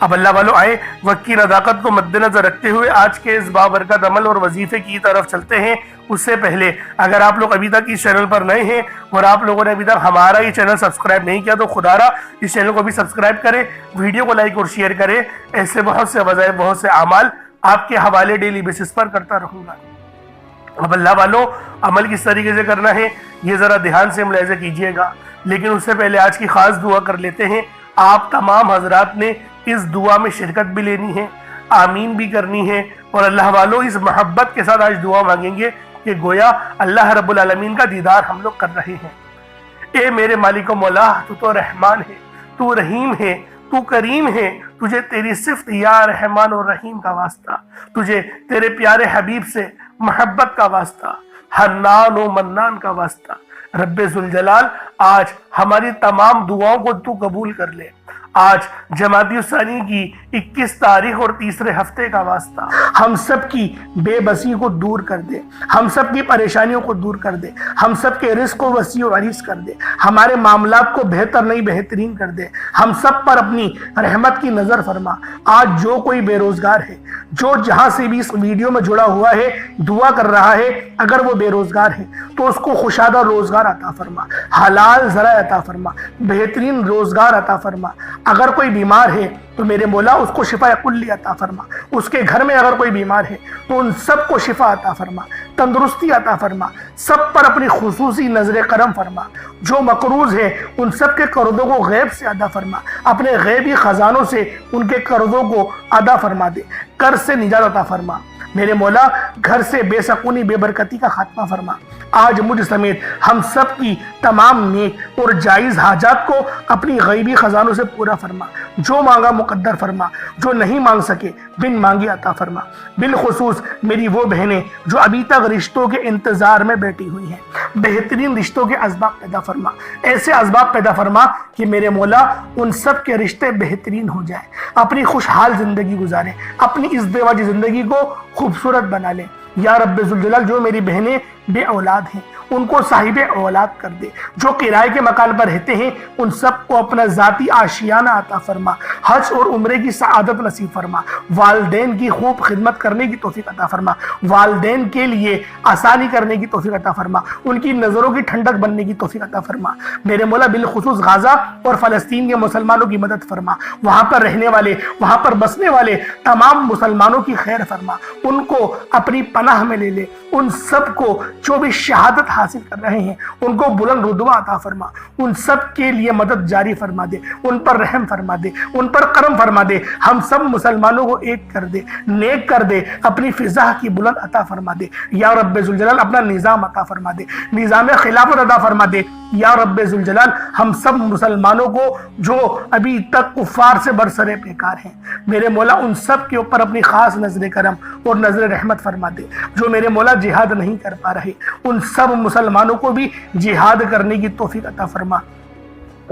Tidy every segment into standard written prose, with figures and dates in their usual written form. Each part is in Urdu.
اب اللہ والوں آئے وقت کی نزاکت کو مد نظر رکھتے ہوئے آج کے اس بابرکت عمل اور وظیفے کی طرف چلتے ہیں۔ اس سے پہلے اگر آپ لوگ ابھی تک اس چینل پر نئے ہیں اور آپ لوگوں نے ابھی تک ہمارا یہ چینل سبسکرائب نہیں کیا تو خدا را اس چینل کو بھی سبسکرائب کریں، ویڈیو کو لائک اور شیئر کریں۔ ایسے بہت سے وظائف، بہت سے اعمال آپ کے حوالے ڈیلی بیسس پر کرتا رہوں گا۔ اب اللہ والوں عمل کس طریقے سے کرنا ہے یہ ذرا دھیان سے ملاحظہ کیجئے گا، لیکن اس سے پہلے آج کی خاص دعا کر لیتے ہیں۔ آپ تمام حضرات نے اس دعا میں شرکت بھی لینی ہے، آمین بھی کرنی ہے، اور اللہ والوں اس محبت کے ساتھ آج دعا مانگیں گے کہ گویا اللہ رب العالمین کا دیدار ہم لوگ کر رہے ہیں۔ اے میرے مالک و مولا، تو رحمان ہے، تو رحیم ہے، تو کریم ہے، تجھے تیری صفت یا رحمان و رحیم کا واسطہ، تجھے تیرے پیارے حبیب سے محبت کا واسطہ، حنان و منان کا واسطہ۔ رب ذوالجلال آج ہماری تمام دعاؤں کو تو قبول کر لے۔ آج جمادی الثانی کی 21 تاریخ اور تیسرے ہفتے کا واسطہ ہم سب کی بے بسی کو دور کر دے، ہم سب کی پریشانیوں کو دور کر دے، ہم سب کے رزق کو وسیع و عریض کر دے، ہمارے معاملات کو بہتر نہیں بہترین کر دے، ہم سب پر اپنی رحمت کی نظر فرما۔ آج جو کوئی بے روزگار ہے، جو جہاں سے بھی اس ویڈیو میں جڑا ہوا ہے دعا کر رہا ہے، اگر وہ بے روزگار ہے تو اس کو خوشادہ روزگار عطا فرما، حلال ذرائع عطا فرما، بہترین روزگار عطا فرما۔ اگر کوئی بیمار ہے تو میرے مولا اس کو شفا کلی عطا فرما، اس کے گھر میں اگر کوئی بیمار ہے تو ان سب کو شفا عطا فرما، تندرستی عطا فرما، سب پر اپنی خصوصی نظر کرم فرما۔ جو مقروض ہے ان سب کے قرضوں کو غیب سے ادا فرما، اپنے غیبی خزانوں سے ان کے قرضوں کو ادا فرما دے، قرض سے نجات عطا فرما۔ میرے مولا گھر سے بے سکونی بے برکتی کا خاتمہ فرما۔ آج مجھ سمیت ہم سب کی تمام نیک اور جائز حاجات کو اپنی غیبی خزانوں سے پورا فرما۔ جو مانگا مقدر فرما، جو نہیں مانگ سکے بن مانگی عطا فرما۔ بالخصوص میری وہ بہنیں جو ابھی تک رشتوں کے انتظار میں بیٹھی ہوئی ہیں، بہترین رشتوں کے اسباب پیدا فرما، ایسے اسباب پیدا فرما کہ میرے مولا ان سب کے رشتے بہترین ہو جائیں، اپنی خوشحال زندگی گزاریں، اپنی اس ازدواجی زندگی کو خوبصورت بنا لیں۔ یا رب ذوالجلال جو میری بہنیں بے اولاد ہیں ان کو صاحب اولاد کر دے، جو کرائے کے مکان پر رہتے ہیں ان سب کو اپنا ذاتی آشیانہ عطا فرما، حج اور عمرے کی سعادت نصیب فرما، والدین کی خوب خدمت کرنے کی توفیق عطا فرما، والدین کے لیے آسانی کرنے کی توفیق عطا فرما، ان کی نظروں کی ٹھنڈک بننے کی توفیق عطا فرما۔ میرے مولا بالخصوص غزہ اور فلسطین کے مسلمانوں کی مدد فرما، وہاں پر رہنے والے، وہاں پر بسنے والے تمام مسلمانوں کی خیر فرما، ان کو اپنی پناہ میں لے لے، ان سب کو جو بھی شہادت حاصل کر رہے ہیں ان کو بلند رتبہ عطا فرما، ان سب کے لیے مدد جاری فرما دے، ان پر رحم فرما دے، ان پر کرم فرما دے، ہم سب مسلمانوں کو ایک کر دے، نیک کر دے، اپنی فضا کی بلند عطا فرما دے۔ یا رب ذوالجلال اپنا نظام عطا فرما دے، نظام خلافت عطا فرما دے۔ یا رب ذوالجلال ہم سب مسلمانوں کو جو ابھی تک کفار سے برسر پیکار ہیں میرے مولا ان سب کے اوپر اپنی خاص نظر کرم اور نظر رحمت فرما دے۔ جو میرے مولا جہاد نہیں کر پا رہے ان سب مسلمانوں کو بھی جہاد کرنے کی توفیق عطا فرما،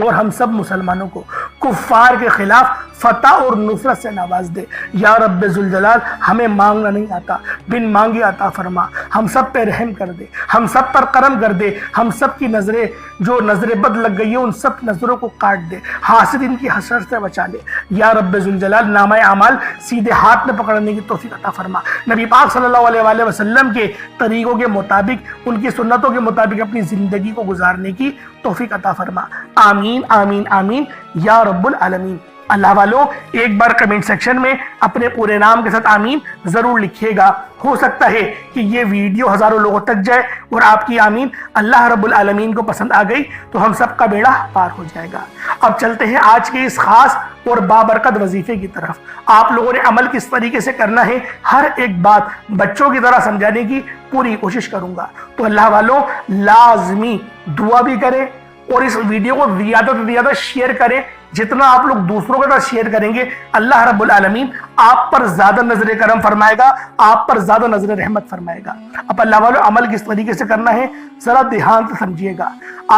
اور ہم سب مسلمانوں کو کفار کے خلاف فتح اور نصرت سے نواز دے۔ یا رب ذوالجلال ہمیں مانگنا نہیں آتا، بن مانگے عطا فرما، ہم سب پہ رحم کر دے، ہم سب پر کرم کر دے، ہم سب کی نظریں جو نظر بد لگ گئی ہے ان سب نظروں کو کاٹ دے، حاسدین کی حسرت سے بچا لے۔ یا رب ذوالجلال نامہ اعمال سیدھے ہاتھ میں پکڑنے کی توفیق عطا فرما، نبی پاک صلی اللہ علیہ وآلہ وسلم کے طریقوں کے مطابق، ان کی سنتوں کے مطابق اپنی زندگی کو گزارنے کی توفیق عطا فرما۔ آمین آمین آمین یا رب العالمین۔ اللہ والوں ایک بار کمنٹ سیکشن میں اپنے پورے نام کے ساتھ آمین ضرور لکھیے گا، ہو سکتا ہے کہ یہ ویڈیو ہزاروں لوگوں تک جائے اور آپ کی آمین اللہ رب العالمین کو پسند آ گئی تو ہم سب کا بیڑا پار ہو جائے گا۔ اب چلتے ہیں آج کے اس خاص اور بابرکت وظیفے کی طرف۔ آپ لوگوں نے عمل کس طریقے سے کرنا ہے ہر ایک بات بچوں کی طرح سمجھانے کی پوری کوشش کروں گا، تو اللہ والوں لازمی دعا بھی کریں اور اس ویڈیو کو زیادہ سے زیادہ شیئر کریں۔ جتنا آپ لوگ دوسروں کے ساتھ شیئر کریں گے اللہ رب العالمین آپ پر زیادہ نظر کرم فرمائے گا، آپ پر زیادہ نظر رحمت فرمائے گا۔ اب اللہ والوں عمل کس طریقے سے کرنا ہے ذرا دھیان سے سمجھیے گا۔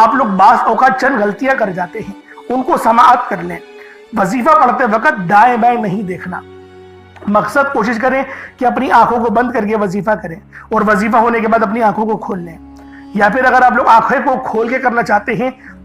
آپ لوگ بعض اوقات چند غلطیاں کر جاتے ہیں، ان کو سماعت کر لیں۔ وظیفہ پڑھتے وقت دائیں بائیں نہیں دیکھنا، مقصد کوشش کریں کہ اپنی آنکھوں کو بند کر کے وظیفہ کریں اور وظیفہ ہونے کے بعد اپنی آنکھوں کو کھول لیں، یا پھر اگر آپ لوگ آنکھیں کو کھول کے کرنا چاہتے ہیں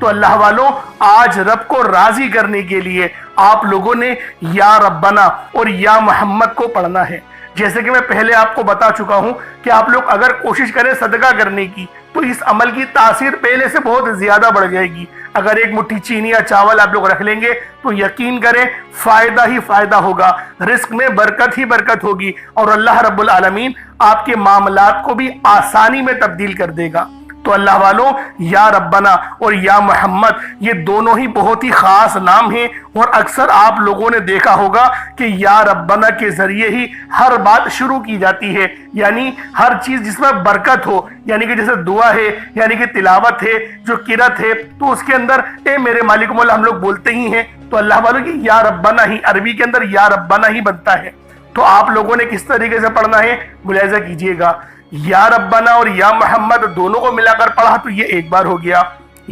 تو اللہ والوں آج رب کو راضی کرنے کے لیے آپ لوگوں نے یا ربنا اور یا محمد کو پڑھنا ہے۔ جیسے کہ میں پہلے آپ کو بتا چکا ہوں کہ آپ لوگ اگر کوشش کریں صدقہ کرنے کی تو اس عمل کی تاثیر پہلے سے بہت زیادہ بڑھ جائے گی۔ اگر ایک مٹھی چینی یا چاول آپ لوگ رکھ لیں گے تو یقین کریں فائدہ ہی فائدہ ہوگا، رزق میں برکت ہی برکت ہوگی، اور اللہ رب العالمین آپ کے معاملات کو بھی آسانی میں تبدیل کر دے گا۔ تو اللہ والوں یا ربنا اور یا محمد یہ دونوں ہی بہت ہی خاص نام ہیں، اور اکثر آپ لوگوں نے دیکھا ہوگا کہ یا ربنا کے ذریعے ہی ہر بات شروع کی جاتی ہے، یعنی ہر چیز جس میں برکت ہو، یعنی کہ جیسے دعا ہے، یعنی کہ تلاوت ہے، جو قرات ہے، تو اس کے اندر اے میرے مالک مولا ہم لوگ بولتے ہی ہیں۔ تو اللہ والوں کی یا ربنا ہی عربی کے اندر یا ربنا ہی بنتا ہے۔ تو آپ لوگوں نے کس طریقے سے پڑھنا ہے ملاحظہ کیجئے گا۔ یا ربنا اور یا محمد دونوں کو ملا کر پڑھا تو یہ ایک بار ہو گیا،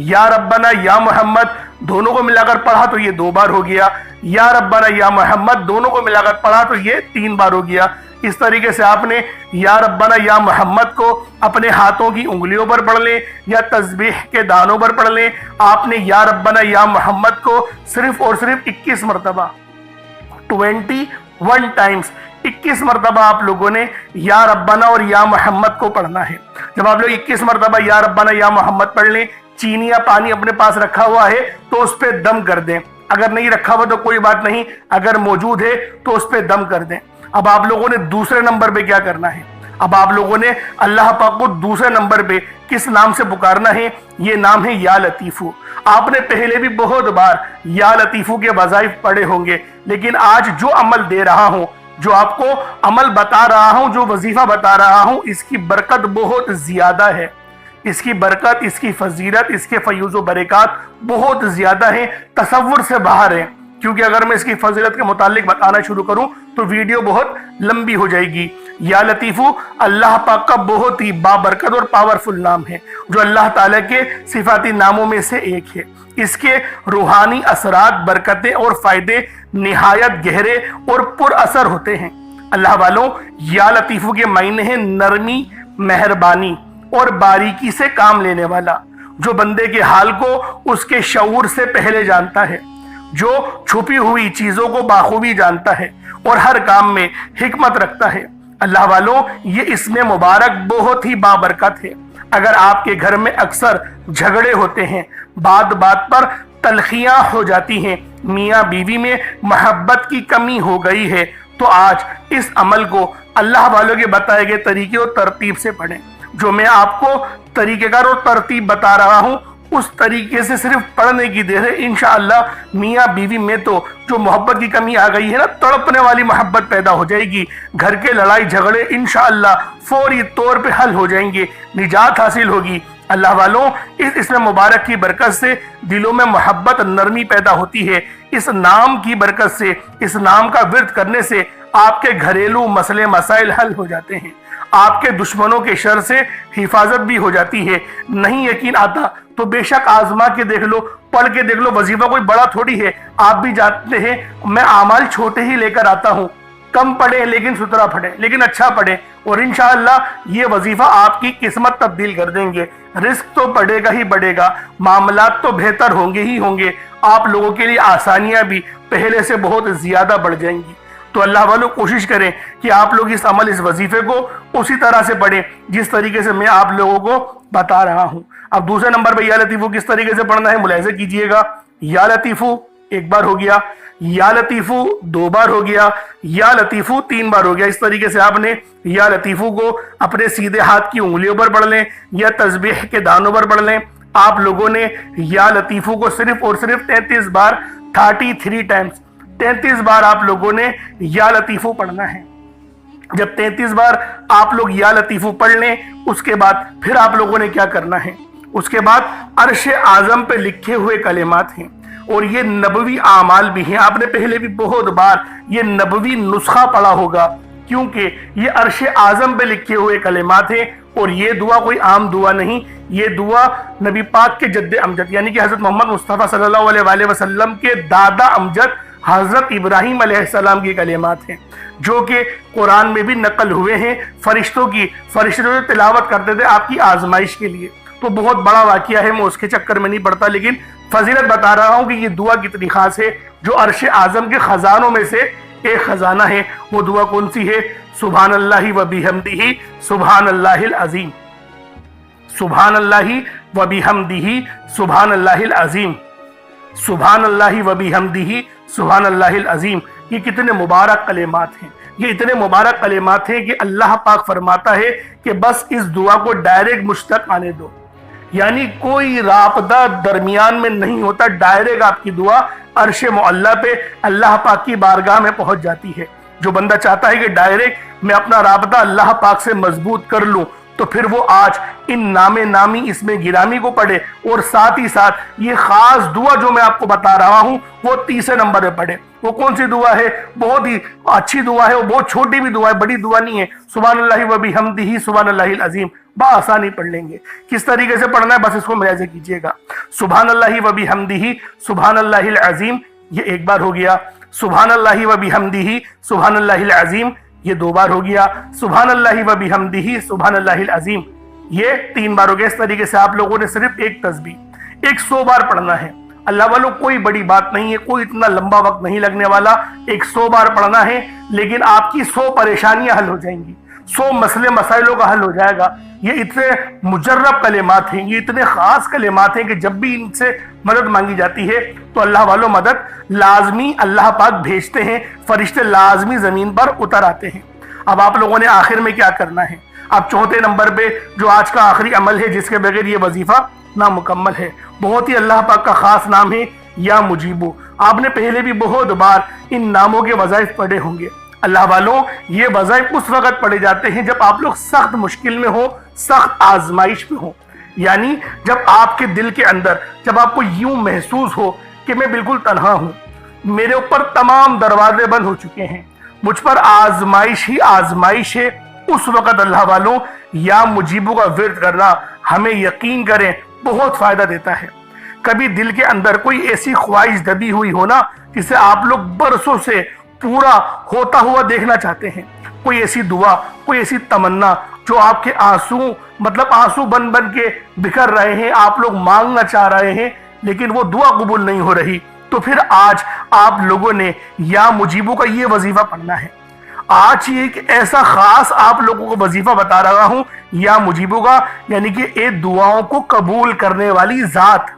یا ربنا یا محمد دونوں کو ملا کر پڑھا تو یہ دو بار ہو گیا، یا ربنا یا محمد دونوں کو ملا کر پڑھا تو یہ تین بار ہو گیا۔ اس طریقے سے آپ نے یا ربنا یا محمد کو اپنے ہاتھوں کی انگلیوں پر پڑھ لیں یا تسبیح کے دانوں پر پڑھ لیں۔ آپ نے یا ربنا یا محمد کو صرف اور صرف 21 مرتبہ 21 ٹائمز 21 مرتبہ آپ لوگوں نے یا ربنا اور یا محمد کو پڑھنا ہے۔ جب آپ لوگ 21 مرتبہ یا ربنا یا محمد پڑھ لیں، چینی یا پانی اپنے پاس رکھا ہوا ہے تو اس پہ دم کر دیں، اگر نہیں رکھا ہوا تو کوئی بات نہیں، اگر موجود ہے تو اس پہ دم کر دیں۔ اب آپ لوگوں نے دوسرے نمبر پہ کیا کرنا ہے؟ اب آپ لوگوں نے اللہ پاک کو دوسرے نمبر پہ کس نام سے پکارنا ہے؟ یہ نام ہے یا لطیفو۔ آپ نے پہلے بھی بہت بار یا لطیفو کے وظائف پڑھے ہوں گے، لیکن آج جو عمل دے رہا ہوں، جو آپ کو عمل بتا رہا ہوں، جو وظیفہ بتا رہا ہوں، اس کی برکت بہت زیادہ ہے، اس کی برکت، اس کی فضیلت، اس کے فیوز و برکات بہت زیادہ ہیں، تصور سے باہر ہیں۔ کیونکہ اگر میں اس کی فضیلت کے متعلق بتانا شروع کروں تو ویڈیو بہت لمبی ہو جائے گی۔ یا لطیفو اللہ پاک کا بہت ہی بابرکت اور پاورفل نام ہے، جو اللہ تعالیٰ کے صفاتی ناموں میں سے ایک ہے۔ اس کے روحانی اثرات، برکتیں اور فائدے نہایت گہرے اور پر اثر ہوتے ہیں۔ اللہ والوں یا لطیفو کے معنی ہیں نرمی، مہربانی اور باریکی سے کام لینے والا، جو بندے کے حال کو اس کے شعور سے پہلے جانتا ہے، جو چھپی ہوئی چیزوں کو بخوبی جانتا ہے اور ہر کام میں حکمت رکھتا ہے۔ اللہ والوں یہ اسم مبارک بہت ہی بابرکت ہے۔ اگر آپ کے گھر میں اکثر جھگڑے ہوتے ہیں، بات بات پر تلخیاں ہو جاتی ہیں، میاں بیوی میں محبت کی کمی ہو گئی ہے، تو آج اس عمل کو اللہ والوں کے بتائے گئے طریقے اور ترتیب سے پڑھیں۔ جو میں آپ کو طریقہ کار اور ترتیب بتا رہا ہوں، اس طریقے سے صرف پڑھنے کی دیر ہے، انشاءاللہ میاں بیوی میں تو جو محبت کی کمی آ گئی ہے نا، تڑپنے والی محبت پیدا ہو جائے گی، گھر کے لڑائی جھگڑے انشاءاللہ فوری طور پہ حل ہو جائیں گے، نجات حاصل ہوگی۔ اللہ والوں اس اسم مبارک کی برکت سے دلوں میں محبت، نرمی پیدا ہوتی ہے۔ اس نام کی برکت سے، اس نام کا ورد کرنے سے آپ کے گھریلو مسئلے مسائل حل ہو جاتے ہیں، آپ کے دشمنوں کے شر سے حفاظت بھی ہو جاتی ہے۔ نہیں یقین آتا تو بے شک آزما کے دیکھ لو، پڑھ کے دیکھ لو، وظیفہ کوئی بڑا تھوڑی ہے۔ آپ بھی جانتے ہیں میں اعمال چھوٹے ہی لے کر آتا ہوں، کم پڑھیں لیکن ستھرا پڑھیں، لیکن اچھا پڑھیں، اور انشاءاللہ یہ وظیفہ آپ کی قسمت تبدیل کر دیں گے۔ رزق تو بڑھے گا ہی بڑھے گا، معاملات تو بہتر ہوں گے ہی ہوں گے، آپ لوگوں کے لیے آسانیاں بھی پہلے سے بہت زیادہ بڑھ جائیں گی۔ تو اللہ والوں کوشش کریں کہ آپ لوگ اس عمل، اس وظیفے کو اسی طرح سے پڑھیں جس طریقے سے میں آپ لوگوں کو بتا رہا ہوں۔ اب دوسرے نمبر پہ یا لطیفو کس طریقے سے پڑھنا ہے ملاحظہ کیجئے گا۔ یا لطیفو ایک بار ہو گیا، یا لطیفو دو بار ہو گیا، یا لطیفو تین بار ہو گیا۔ اس طریقے سے آپ نے یا لطیفو کو اپنے سیدھے ہاتھ کی انگلیوں پر پڑھ لیں یا تسبیح کے دانوں پر پڑھ لیں۔ آپ لوگوں نے یا لطیفو کو صرف اور صرف 33 بار 33 ٹائمز 33 بار آپ لوگوں نے یا لطیفو پڑھنا ہے۔ جب 33 بار آپ لوگ یا لطیفو پڑھ لیں، اس کے بعد پھر آپ لوگوں نے کیا کرنا ہے؟ اس کے بعد عرش اعظم پہ لکھے ہوئے کلمات ہیں، اور یہ نبوی اعمال بھی ہیں۔ آپ نے پہلے بھی بہت بار یہ نبوی نسخہ پڑھا ہوگا، کیونکہ یہ عرش اعظم پہ لکھے ہوئے کلمات ہیں، اور یہ دعا کوئی عام دعا نہیں، یہ دعا نبی پاک کے جد امجد یعنی کہ حضرت محمد مصطفیٰ صلی اللہ علیہ وآلہ وسلم کے دادا امجد حضرت ابراہیم علیہ السلام کی کلمات ہیں، جو کہ قرآن میں بھی نقل ہوئے ہیں۔ فرشتے جو تلاوت کرتے تھے آپ کی آزمائش کے لیے، تو بہت بڑا واقعہ ہے، میں اس کے چکر میں نہیں پڑتا، لیکن فضیلت بتا رہا ہوں کہ یہ دعا کتنی خاص ہے، جو عرش اعظم کے خزانوں میں سے ایک خزانہ ہے۔ وہ دعا کون سی ہے؟ سبحان اللہ و بحمدہ سبحان اللہ العظیم، سبحان اللہ و بحمدہ سبحان اللہ العظیم، سبحان اللہ و بحمدہ سبحان اللہ العظیم۔ یہ کتنے مبارک کلمات ہیں، یہ اتنے مبارک کلمات ہیں کہ اللہ پاک فرماتا ہے کہ بس اس دعا کو ڈائریکٹ مجھ تک آنے دو، یعنی کوئی رابطہ درمیان میں نہیں ہوتا، ڈائریکٹ آپ کی دعا عرش معلیٰ پہ اللہ پاک کی بارگاہ میں پہنچ جاتی ہے۔ جو بندہ چاہتا ہے کہ ڈائریکٹ میں اپنا رابطہ اللہ پاک سے مضبوط کر لوں، تو پھر وہ آج ان نام نامی اس میں گرامی کو پڑھے، اور ساتھ ہی ساتھ یہ خاص دعا جو میں آپ کو بتا رہا ہوں وہ تیسرے نمبر پہ پڑھے۔ وہ کون سی دعا ہے؟ بہت ہی اچھی دعا ہے، وہ بہت چھوٹی بھی دعا ہے، بڑی دعا نہیں ہے۔ سبحان اللہ و بحمدہ سبحان اللہ العظیم بآسانی پڑھ لیں گے۔ کس طریقے سے پڑھنا ہے بس اس کو ملاحظہ کیجئے گا۔ سبحان اللہ و بحمدہ سبحان اللہ العظیم، یہ ایک بار ہو گیا۔ سبحان اللہ و بحمدہ سبحان اللہ العظیم، یہ دو بار ہو گیا۔ سبحان اللہ و بحمدہ سبحان اللہ العظیم، یہ تین بار ہو گیا۔ اس طریقے سے آپ لوگوں نے صرف ایک تسبیح 100 بار پڑھنا ہے۔ اللہ والوں کوئی بڑی بات نہیں ہے، کوئی اتنا لمبا وقت نہیں لگنے والا، 100 بار پڑھنا ہے، لیکن آپ کی 100 پریشانیاں حل ہو جائیں گی، 100 مسئلے مسائلوں کا حل ہو جائے گا۔ یہ اتنے مجرب کلمات ہیں، یہ اتنے خاص کلمات ہیں کہ جب بھی ان سے مدد مانگی جاتی ہے تو اللہ والوں مدد لازمی اللہ پاک بھیجتے ہیں، فرشتے لازمی زمین پر اتر آتے ہیں۔ اب آپ لوگوں نے آخر میں کیا کرنا ہے؟ اب چوتھے نمبر پہ جو آج کا آخری عمل ہے، جس کے بغیر یہ وظیفہ نامکمل ہے، بہت ہی اللہ پاک کا خاص نام ہے یا مجیبو۔ آپ نے پہلے بھی بہت بار ان ناموں کے وظائف پڑھے ہوں گے۔ اللہ والوں یہ وظائف اس وقت پڑھے جاتے ہیں جب آپ لوگ سخت مشکل میں ہو، سخت آزمائش میں ہو، یعنی جب آپ کے دل کے اندر جب آپ کو یوں محسوس ہو کہ میں بالکل تنہا ہوں، میرے اوپر تمام دروازے بند ہو چکے ہیں، مجھ پر آزمائش ہی آزمائش ہے، اس وقت اللہ والوں یا مجیبو کا ورد کرنا ہمیں یقین کریں بہت فائدہ دیتا ہے۔ کبھی دل کے اندر کوئی ایسی خواہش دبی ہوئی ہو نا جسے آپ لوگ برسوں سے پورا ہوتا ہوا دیکھنا چاہتے ہیں، کوئی ایسی دعا، کوئی ایسی تمنا جو آپ کے آنسو بن بن کے بکھر رہے ہیں، آپ لوگ مانگنا چاہ رہے ہیں لیکن وہ دعا قبول نہیں ہو رہی، تو پھر آج آپ لوگوں نے یا مجیبو کا یہ وظیفہ پڑھنا ہے۔ آج یہ ایک ایسا خاص آپ لوگوں کو وظیفہ بتا رہا ہوں یا مجیبو کا، یعنی کہ اے دعاؤں کو قبول کرنے والی ذات،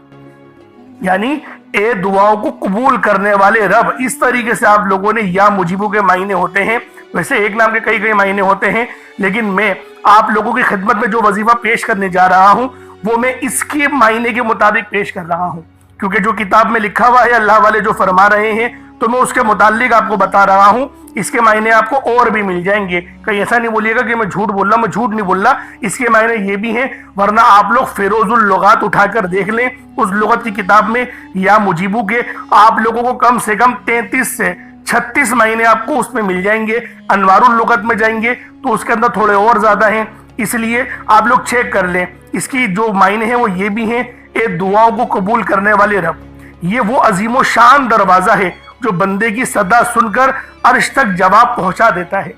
یعنی اے دعاؤں کو قبول کرنے والے رب، اس طریقے سے آپ لوگوں نے یا مجیبو کے معنی ہوتے ہیں۔ ویسے ایک نام کے کئی معنی ہوتے ہیں، لیکن میں آپ لوگوں کی خدمت میں جو وظیفہ پیش کرنے جا رہا ہوں وہ میں اس کے معنی کے مطابق پیش کر رہا ہوں، کیونکہ جو کتاب میں لکھا ہوا ہے اللہ والے جو فرما رہے ہیں تو میں اس کے متعلق آپ کو بتا رہا ہوں۔ اس کے معنی آپ کو اور بھی مل جائیں گے، کہیں ایسا نہیں بولیے گا کہ میں جھوٹ بول رہا ہوں، میں جھوٹ نہیں بول رہا، اس کے معنی یہ بھی ہیں، ورنہ آپ لوگ فیروز اللغات اٹھا کر دیکھ لیں، اس لغت کی کتاب میں یا مجیبو کے آپ لوگوں کو کم سے کم 33 سے 36 معنی آپ کو اس میں مل جائیں گے۔ انوار اللغت میں جائیں گے تو اس کے اندر تھوڑے اور زیادہ ہیں، اس لیے آپ لوگ چیک کر لیں۔ اس کی جو معنی ہیں وہ یہ بھی ہیں، اے دعاؤں کو قبول کرنے والے رب، یہ وہ عظیم و شان دروازہ ہے جو بندے کی صدا سن کر عرش تک جواب پہنچا دیتا ہے۔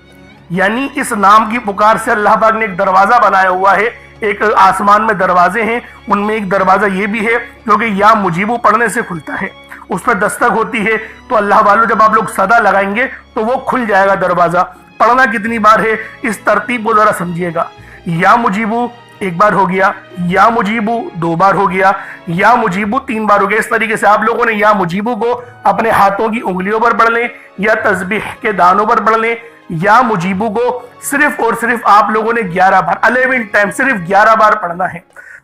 یعنی اس نام کی پکار سے اللہ پاک نے ایک دروازہ بنایا ہوا ہے، ایک آسمان میں دروازے ہیں، ان میں ایک دروازہ یہ بھی ہے جو کہ یا مجیبو پڑھنے سے کھلتا ہے، اس پر دستک ہوتی ہے تو اللہ والوں جب آپ لوگ صدا لگائیں گے تو وہ کھل جائے گا دروازہ۔ پڑھنا کتنی بار ہے اس ترتیب کو ذرا سمجھیے گا۔ یا مجیبو ایک بار ہو گیا، یا مجیبو دو بار ہو گیا، یا مجیبو تین بار ہو گیا۔ اس طریقے سے آپ لوگوں نے یا مجیبو کو اپنے ہاتھوں کی انگلیوں پر پڑھ لیں یا تسبیح کے دانوں پر پڑھ لیں۔ یا مجیبو کو صرف اور صرف آپ لوگوں نے 11 بار 11 ٹائم صرف 11 بار پڑھنا ہے،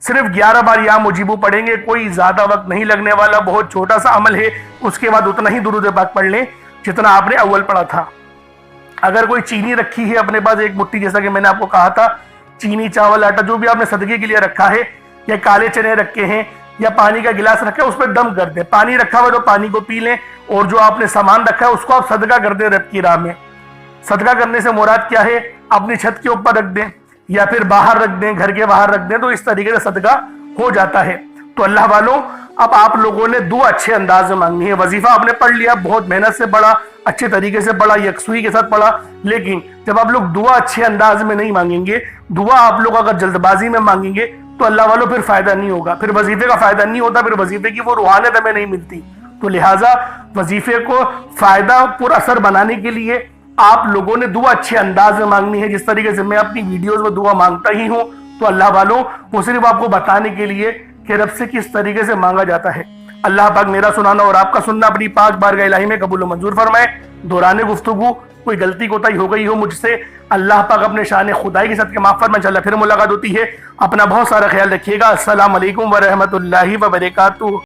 صرف 11 بار یا مجیبو پڑھیں گے، کوئی زیادہ وقت نہیں لگنے والا، بہت چھوٹا سا عمل ہے۔ اس کے بعد اتنا ہی درود پاک پڑھ لیں جتنا آپ نے اول پڑھا تھا۔ اگر کوئی چینی رکھی ہے اپنے پاس ایک مٹھی، جیسا کہ میں نے آپ کو کہا تھا، چینی چاول آٹا جو بھی آپ نے صدقے کے لیے رکھا ہے، یا کالے چنے رکھے ہیں یا پانی کا گلاس رکھا ہے، اس پہ دم کر دیں۔ پانی رکھا ہوا تو پانی کو پی لیں، اور جو آپ نے سامان رکھا ہے اس کو آپ صدقہ کر دیں رب کی راہ میں۔ صدقہ کرنے سے مراد کیا ہے؟ اپنی چھت کے اوپر رکھ دیں یا پھر باہر رکھ دیں، گھر کے باہر رکھ دیں، تو اس طریقے سے صدقہ ہو جاتا ہے۔ تو اللہ والوں اب آپ لوگوں نے دعا اچھے انداز میں مانگنی ہے۔ وظیفہ آپ نے پڑھ لیا، بہت محنت سے پڑھا، اچھے طریقے سے پڑھا، یکسوئی کے ساتھ پڑھا، لیکن جب آپ لوگ دعا اچھے انداز میں نہیں مانگیں گے، دعا آپ لوگ اگر جلد بازی میں مانگیں گے تو اللہ والوں پھر فائدہ نہیں ہوگا، پھر وظیفے کا فائدہ نہیں ہوتا، پھر وظیفے کی وہ روحانیت ہمیں نہیں ملتی۔ تو لہٰذا وظیفے کو فائدہ پر اثر بنانے کے لیے آپ لوگوں نے دعا اچھے انداز میں مانگنی ہے، جس طریقے سے میں اپنی ویڈیوز میں دعا مانگتا ہی ہوں۔ تو اللہ والوں وہ صرف آپ کو بتانے کے لیے کہ رب سے کس طریقے سے مانگا جاتا ہے۔ اللہ پاک میرا سنانا اور آپ کا سننا اپنی پاک بارگاہ الہی میں قبول و منظور فرمائے۔ دوران گفتگو کوئی غلطی کوتاہی ہو گئی ہو مجھ سے، اللہ پاک اپنے شان خدائی کے ساتھ کے معاف فرمائے۔ انشاءاللہ پھر ملاقات ہوتی ہے، اپنا بہت سارا خیال رکھیے گا۔ السلام علیکم ورحمۃ اللہ وبرکاتہ۔